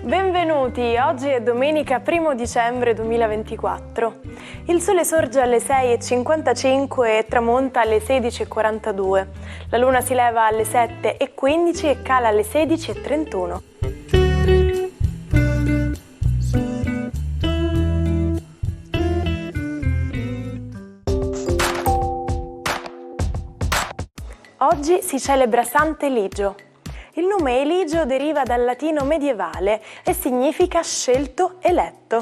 Benvenuti, oggi è domenica 1 dicembre 2024. Il sole sorge alle 6:55 e tramonta alle 16:42. La luna si leva alle 7:15 e cala alle 16:31. Oggi si celebra Sant'Eligio. Il nome Eligio deriva dal latino medievale e significa scelto, eletto.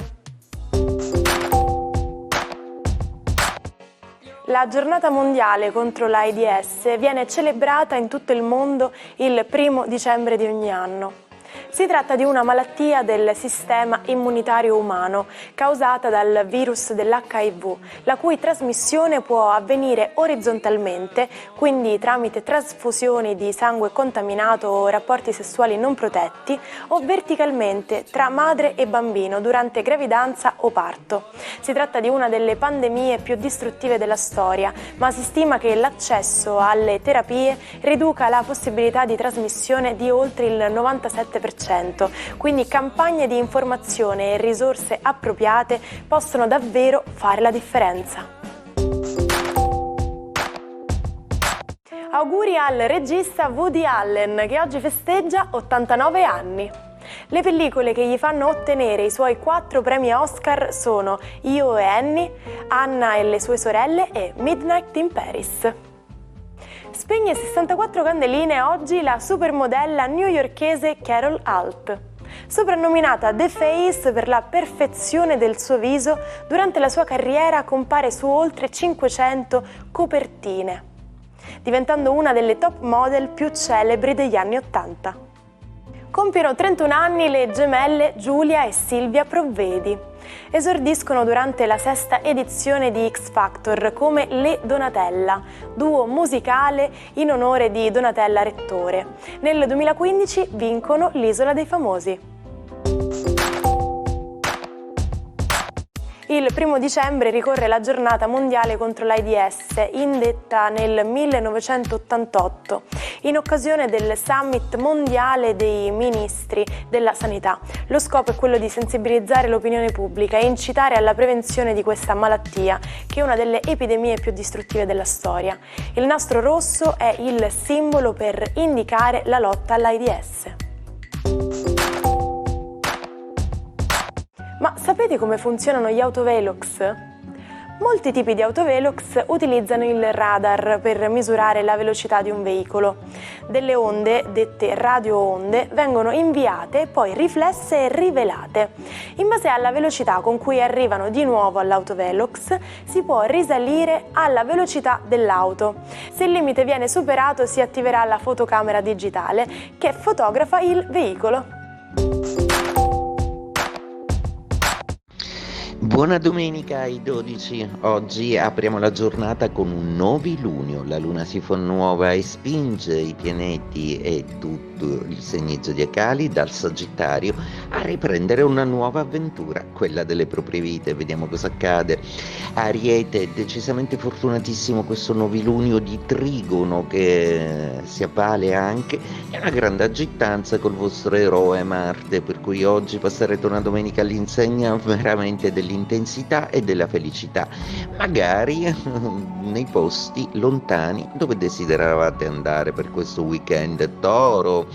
La giornata mondiale contro l'AIDS viene celebrata in tutto il mondo il 1 dicembre di ogni anno. Si tratta di una malattia del sistema immunitario umano causata dal virus dell'HIV, la cui trasmissione può avvenire orizzontalmente, quindi tramite trasfusioni di sangue contaminato o rapporti sessuali non protetti, o verticalmente tra madre e bambino durante gravidanza o parto. Si tratta di una delle pandemie più distruttive della storia, ma si stima che l'accesso alle terapie riduca la possibilità di trasmissione di oltre il 97%. Quindi campagne di informazione e risorse appropriate possono davvero fare la differenza. Auguri al regista Woody Allen, che oggi festeggia 89 anni. Le pellicole che gli fanno ottenere i suoi 4 premi Oscar sono Io e Annie, Anna e le sue sorelle e Midnight in Paris. Spegne 64 candeline oggi la supermodella newyorkese Carol Alt. Soprannominata The Face per la perfezione del suo viso, durante la sua carriera compare su oltre 500 copertine, diventando una delle top model più celebri degli anni '80. Compiono 31 anni le gemelle Giulia e Silvia Provvedi. Esordiscono durante la 6ª edizione di X Factor come le Donatella, duo musicale in onore di Donatella Rettore. Nel 2015 vincono l'Isola dei Famosi. Il 1 dicembre ricorre la giornata mondiale contro l'AIDS, indetta nel 1988, in occasione del Summit mondiale dei ministri della sanità. Lo scopo è quello di sensibilizzare l'opinione pubblica e incitare alla prevenzione di questa malattia, che è una delle epidemie più distruttive della storia. Il nastro rosso è il simbolo per indicare la lotta all'AIDS. Ma sapete come funzionano gli autovelox? Molti tipi di autovelox utilizzano il radar per misurare la velocità di un veicolo. Delle onde, dette radioonde, vengono inviate e poi riflesse e rivelate. In base alla velocità con cui arrivano di nuovo all'autovelox, si può risalire alla velocità dell'auto. Se il limite viene superato, si attiverà la fotocamera digitale che fotografa il veicolo. Buona domenica ai 12, oggi apriamo la giornata con un novilunio, la luna si fa nuova e spinge i pianeti e tutto il segno zodiacali dal Sagittario a riprendere una nuova avventura, quella delle proprie vite. Vediamo cosa accade. Ariete, decisamente fortunatissimo questo novilunio di trigono che si avvale anche e una grande agittanza col vostro eroe Marte, per cui oggi passerete una domenica all'insegna veramente dell'intensità e della felicità, magari nei posti lontani dove desideravate andare per questo weekend. Toro,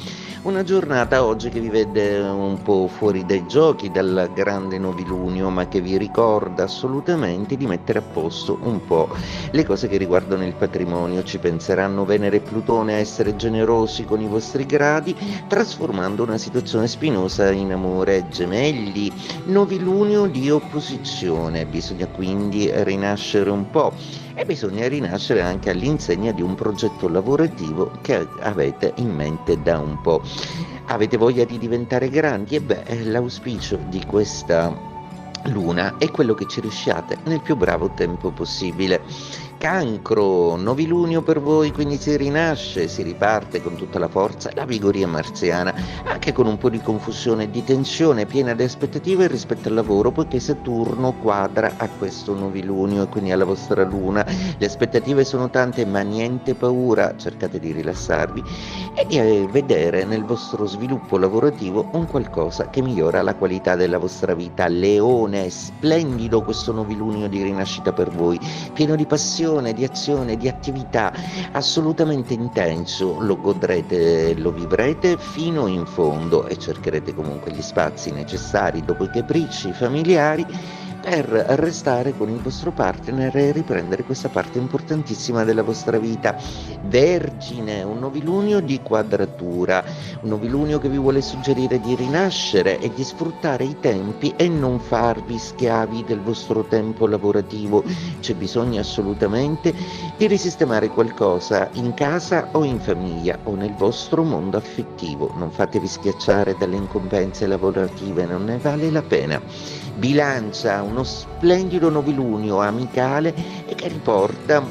una giornata oggi che vi vede un po' fuori dai giochi dal grande novilunio, ma che vi ricorda assolutamente di mettere a posto un po' le cose che riguardano il patrimonio. Ci penseranno Venere e Plutone a essere generosi con i vostri gradi, trasformando una situazione spinosa in amore. Gemelli, novilunio di opposizione, bisogna quindi rinascere un po'. E bisogna rinascere anche all'insegna di un progetto lavorativo che avete in mente da un po'. Avete voglia di diventare grandi? L'auspicio di questa luna è quello che ci riusciate nel più bravo tempo possibile. Cancro, novilunio per voi, quindi si rinasce, si riparte con tutta la forza e la vigoria marziana, anche con un po' di confusione e di tensione, piena di aspettative rispetto al lavoro, poiché Saturno quadra a questo novilunio e quindi alla vostra luna. Le aspettative sono tante, ma niente paura, cercate di rilassarvi e di vedere nel vostro sviluppo lavorativo un qualcosa che migliora la qualità della vostra vita. Leone, splendido questo novilunio di rinascita per voi, pieno di passione, di azione, di attività, assolutamente intenso, lo godrete, lo vivrete fino in fondo e cercherete comunque gli spazi necessari dopo i capricci familiari per restare con il vostro partner e riprendere questa parte importantissima della vostra vita. Vergine, un novilunio di quadratura, un novilunio che vi vuole suggerire di rinascere e di sfruttare i tempi e non farvi schiavi del vostro tempo lavorativo. C'è bisogno assolutamente di risistemare qualcosa in casa o in famiglia o nel vostro mondo affettivo. Non fatevi schiacciare dalle incombenze lavorative, non ne vale la pena. Bilancia, uno splendido novilunio amicale e che riporta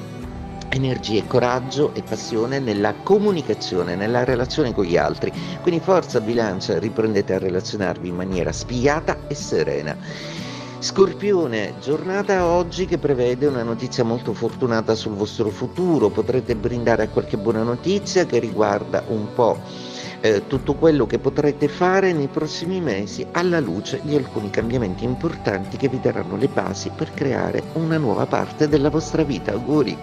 energia e coraggio e passione nella comunicazione, nella relazione con gli altri. Quindi forza Bilancia, riprendete a relazionarvi in maniera spigliata e serena. Scorpione, giornata oggi che prevede una notizia molto fortunata sul vostro futuro. Potrete brindare a qualche buona notizia che riguarda un po' tutto quello che potrete fare nei prossimi mesi alla luce di alcuni cambiamenti importanti che vi daranno le basi per creare una nuova parte della vostra vita. Auguri!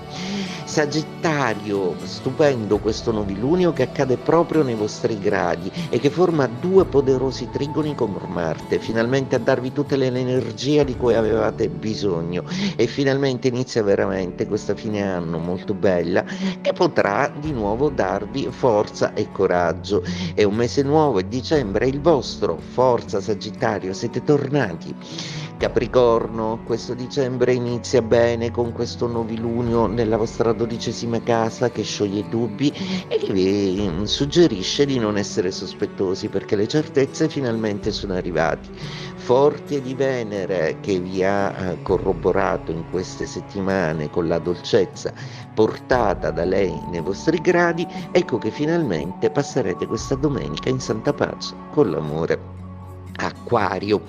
Sagittario, stupendo questo novilunio che accade proprio nei vostri gradi e che forma due poderosi trigoni con Marte, finalmente a darvi tutte le energie di cui avevate bisogno e finalmente inizia veramente questa fine anno molto bella che potrà di nuovo darvi forza e coraggio. È un mese nuovo e dicembre è il vostro, forza Sagittario, siete tornati. Capricorno, questo dicembre inizia bene con questo novilunio nella vostra 12ª casa che scioglie dubbi e che vi suggerisce di non essere sospettosi perché le certezze finalmente sono arrivate. Forte di Venere che vi ha corroborato in queste settimane con la dolcezza portata da lei nei vostri gradi, ecco che finalmente passerete questa domenica in santa pace con l'amore. Acquario,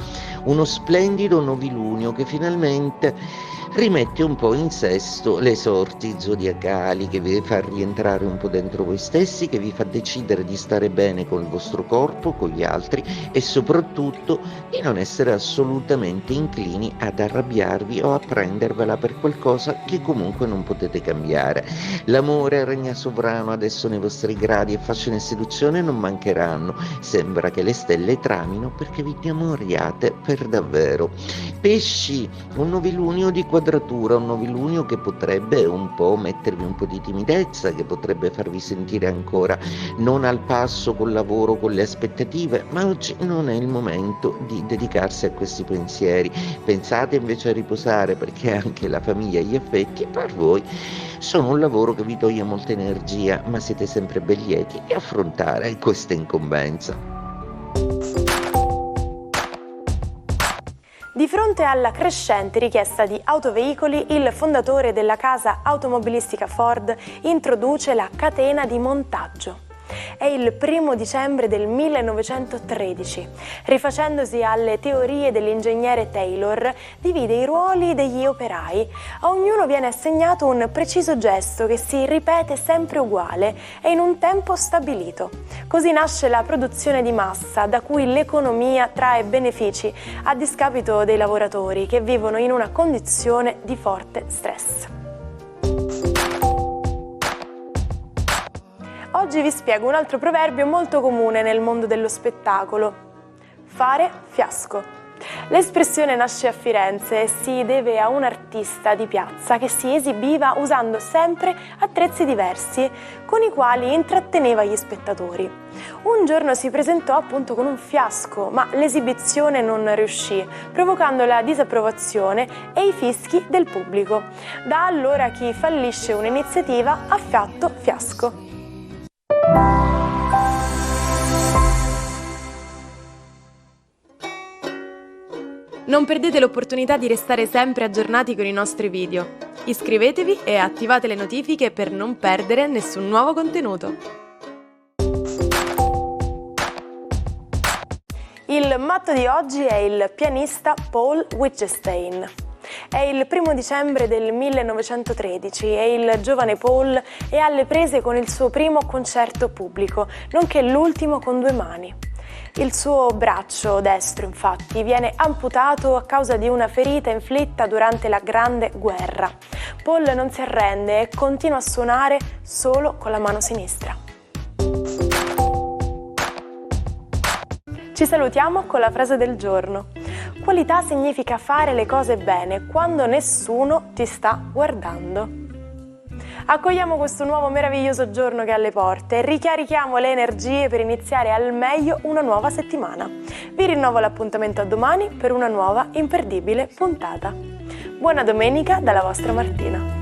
uno splendido novilunio che finalmente rimette un po' in sesto le sorti zodiacali, che vi fa rientrare un po' dentro voi stessi, che vi fa decidere di stare bene con il vostro corpo, con gli altri e soprattutto di non essere assolutamente inclini ad arrabbiarvi o a prendervela per qualcosa che comunque non potete cambiare. L'amore regna sovrano adesso nei vostri gradi e fascino e seduzione non mancheranno. Sembra che le stelle tramino perché vi innamoriate per davvero. Pesci, un novilunio di quadratura, un novilunio che potrebbe un po' mettervi un po' di timidezza, che potrebbe farvi sentire ancora non al passo col lavoro, con le aspettative, ma oggi non è il momento di dedicarsi a questi pensieri. Pensate invece a riposare perché anche la famiglia e gli affetti per voi sono un lavoro che vi toglie molta energia, ma siete sempre ben lieti di affrontare questa incombenza. Di fronte alla crescente richiesta di autoveicoli, il fondatore della casa automobilistica Ford introduce la catena di montaggio. È il 1° dicembre del 1913. Rifacendosi alle teorie dell'ingegnere Taylor, divide i ruoli degli operai. A ognuno viene assegnato un preciso gesto che si ripete sempre uguale e in un tempo stabilito. Così nasce la produzione di massa, da cui l'economia trae benefici a discapito dei lavoratori che vivono in una condizione di forte stress. Oggi vi spiego un altro proverbio molto comune nel mondo dello spettacolo: fare fiasco. L'espressione nasce a Firenze e si deve a un artista di piazza che si esibiva usando sempre attrezzi diversi con i quali intratteneva gli spettatori. Un giorno si presentò appunto con un fiasco, ma l'esibizione non riuscì, provocando la disapprovazione e i fischi del pubblico. Da allora chi fallisce un'iniziativa ha fatto fiasco. Non perdete l'opportunità di restare sempre aggiornati con i nostri video. Iscrivetevi e attivate le notifiche per non perdere nessun nuovo contenuto. Il matto di oggi è il pianista Paul Wittgenstein. È il 1 dicembre del 1913 e il giovane Paul è alle prese con il suo primo concerto pubblico, nonché l'ultimo con 2 mani. Il suo braccio destro, infatti, viene amputato a causa di una ferita inflitta durante la Grande Guerra. Paul non si arrende e continua a suonare solo con la mano sinistra. Ci salutiamo con la frase del giorno. Qualità significa fare le cose bene quando nessuno ti sta guardando. Accogliamo questo nuovo meraviglioso giorno che è alle porte e ricarichiamo le energie per iniziare al meglio una nuova settimana. Vi rinnovo l'appuntamento a domani per una nuova imperdibile puntata. Buona domenica dalla vostra Martina.